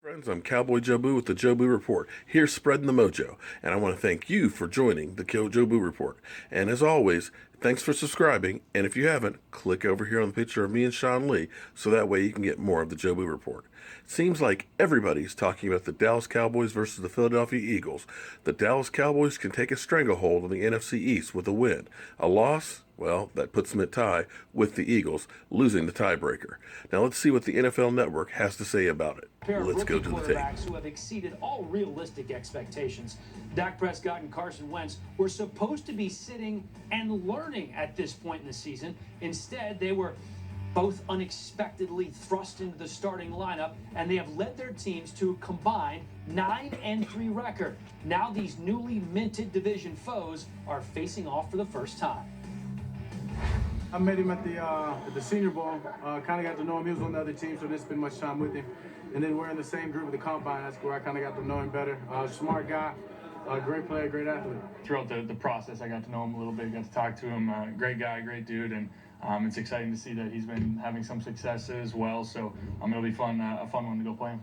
Friends, I'm Cowboy Joe Boo with the Joe Boo Report, here spreading the mojo, and I want to thank you for joining the Joe Boo Report. And as always, thanks for subscribing, and if you haven't, click over here on the picture of me and Sean Lee, so that way you can get more of the Joe Boo Report. Seems like everybody's talking about the Dallas Cowboys versus the Philadelphia Eagles. The Dallas Cowboys can take a stranglehold on the NFC East with a win. A loss? Well, that puts them at tie with the Eagles, losing the tiebreaker. Now let's see what the NFL Network has to say about it. Let's go to the tape. Quarterbacks who have exceeded all realistic expectations. Dak Prescott and Carson Wentz were supposed to be sitting and learning at this point in the season. Instead, they were both unexpectedly thrust into the starting lineup, and they have led their teams to a combined 9-3 record. Now these newly minted division foes are facing off for the first time. I met him at the Senior Bowl. Kind of got to know him. He was on the other team, so didn't spend much time with him. And then we're in the same group at the Combine. That's where I kind of got to know him better. Smart guy, great player, great athlete. Throughout the process, I got to know him a little bit, got to talk to him. Great guy, great dude, and it's exciting to see that he's been having some success as well. So it'll be fun, a fun one to go play him.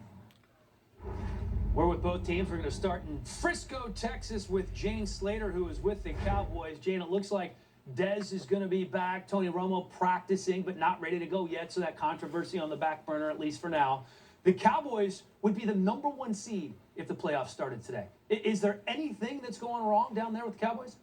We're with both teams. We're going to start in Frisco, Texas, with Jane Slater, who is with the Cowboys. Jane, it looks like Dez is going to be back. Tony Romo practicing, but not ready to go yet, so that controversy on the back burner, at least for now. The Cowboys would be the #1 seed if the playoffs started today. Is there anything that's going wrong down there with the Cowboys?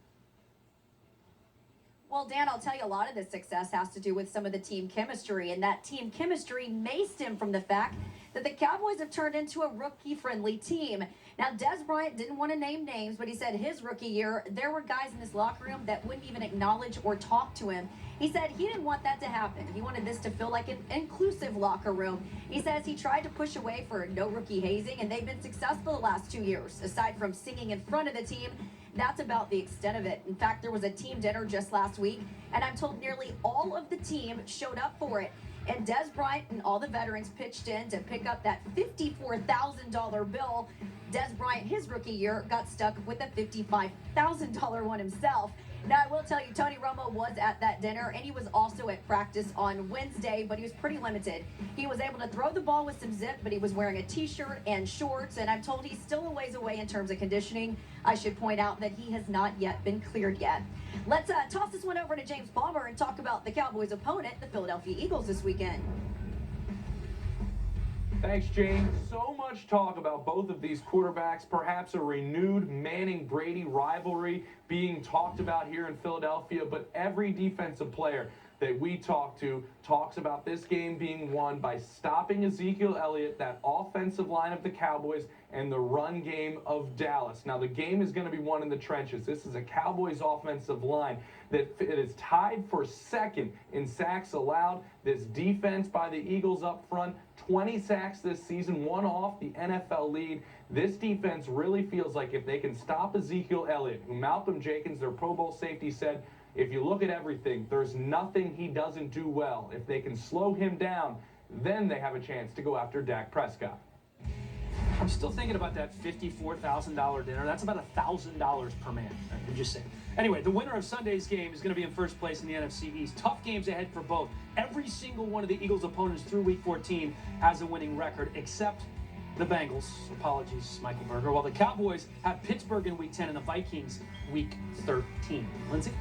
Well, Dan, I'll tell you, a lot of this success has to do with some of the team chemistry, and that team chemistry may stem from the fact that the Cowboys have turned into a rookie-friendly team. Now, Dez Bryant didn't want to name names, but he said his rookie year, there were guys in this locker room that wouldn't even acknowledge or talk to him. He said he didn't want that to happen. He wanted this to feel like an inclusive locker room. He says he tried to push away for no rookie hazing, and they've been successful the last 2 years. Aside from singing in front of the team, that's about the extent of it. In fact, there was a team dinner just last week, and I'm told nearly all of the team showed up for it. And Dez Bryant and all the veterans pitched in to pick up that $54,000 bill. Dez Bryant, his rookie year, got stuck with a $55,000 one himself. Now, I will tell you, Tony Romo was at that dinner, and he was also at practice on Wednesday, but he was pretty limited. He was able to throw the ball with some zip, but he was wearing a T-shirt and shorts, and I'm told he's still a ways away in terms of conditioning. I should point out that he has not yet been cleared yet. Let's toss this one over to James Palmer and talk about the Cowboys' opponent, the Philadelphia Eagles, this weekend. Thanks, Jane. So much talk about both of these quarterbacks, perhaps a renewed Manning-Brady rivalry being talked about here in Philadelphia, but every defensive player that we talk to talks about this game being won by stopping Ezekiel Elliott, that offensive line of the Cowboys, and the run game of Dallas. Now, the game is going to be won in the trenches. This is a Cowboys offensive line that is tied for second in sacks allowed. This defense by the Eagles up front, 20 sacks this season, one off the NFL lead. This defense really feels like if they can stop Ezekiel Elliott, who Malcolm Jenkins, their Pro Bowl safety, said, if you look at everything, there's nothing he doesn't do well. If they can slow him down, then they have a chance to go after Dak Prescott. I'm still thinking about that $54,000 dinner. That's about $1,000 per man. I'm just saying. Anyway, the winner of Sunday's game is going to be in first place in the NFC East. Tough games ahead for both. Every single one of the Eagles' opponents through Week 14 has a winning record, except the Bengals. Apologies, Michael Berger. While the Cowboys have Pittsburgh in Week 10 and the Vikings Week 13. Lindsay?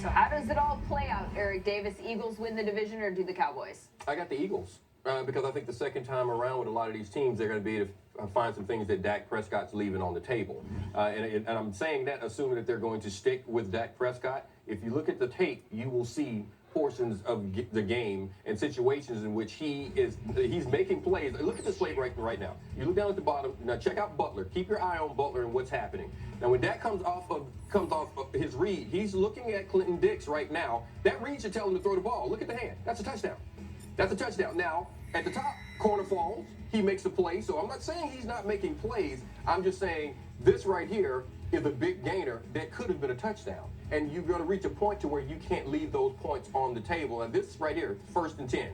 So how does it all play out, Eric Davis? Eagles win the division or do the Cowboys? I got the Eagles because I think the second time around with a lot of these teams, they're going to be able to find some things that Dak Prescott's leaving on the table. And I'm saying that assuming that they're going to stick with Dak Prescott. If you look at the tape, you will see portions of the game and situations in which he's making plays. Look at this play right now. You look down at the bottom. Now check out Butler. Keep your eye on Butler and what's happening. Now when Dak comes off of his read, he's looking at Clinton Dix right now. That read should tell him to throw the ball. Look at the hand. That's a touchdown. That's a touchdown. Now at the top, corner falls. He makes a play. So I'm not saying he's not making plays. I'm just saying this right here is a big gainer that could have been a touchdown. And you're going to reach a point to where you can't leave those points on the table. And this right here, 1st and 10.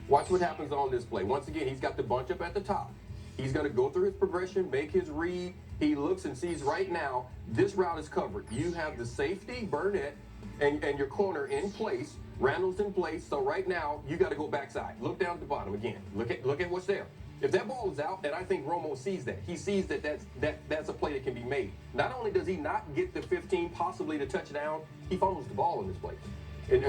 Watch what happens on this play. Once again, he's got the bunch up at the top. He's going to go through his progression, make his read. He looks and sees right now this route is covered. You have the safety, Burnett, and your corner in place. Randall's in place. So right now, you got to go backside. Look down at the bottom again. Look at what's there. If that ball is out, and I think Romo sees that, he sees that that's a play that can be made. Not only does he not get the 15, possibly the touchdown, he fumbles the ball in this play,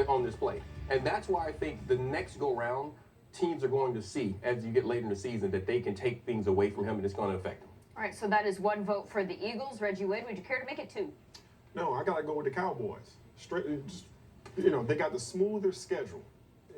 on this play. And that's why I think the next go round, teams are going to see, as you get later in the season, that they can take things away from him and it's going to affect him. All right, so that is one vote for the Eagles. Reggie Wade, would you care to make it 2? No, I got to go with the Cowboys. Straight, just, you know, they got the smoother schedule.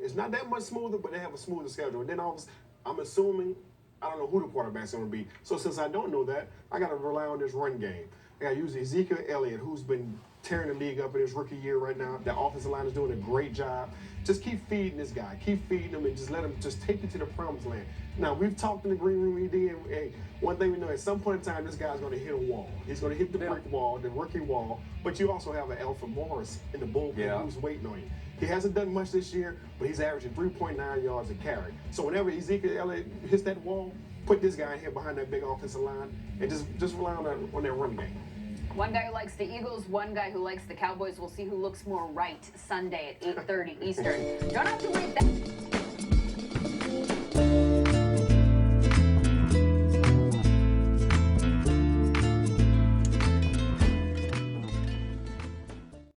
It's not that much smoother, but they have a smoother schedule. And then I'm assuming, I don't know who the quarterback's going to be. So since I don't know that, I got to rely on this run game. I got to use Ezekiel Elliott, who's been tearing the league up in his rookie year right now. The offensive line is doing a great job. Just keep feeding this guy. Keep feeding him and just let him just take you to the promised land. Now, we've talked in the green room, and hey, one thing we know, at some point in time, this guy's going to hit a wall. He's going to hit the brick wall, the rookie wall. But you also have an Alfred Morris in the bullpen who's waiting on you. He hasn't done much this year, but he's averaging 3.9 yards a carry. So whenever Ezekiel Elliott hits that wall, put this guy in here behind that big offensive line and just rely on that run game. One guy who likes the Eagles, one guy who likes the Cowboys. We'll see who looks more right Sunday at 8:30 Eastern. Don't have to wait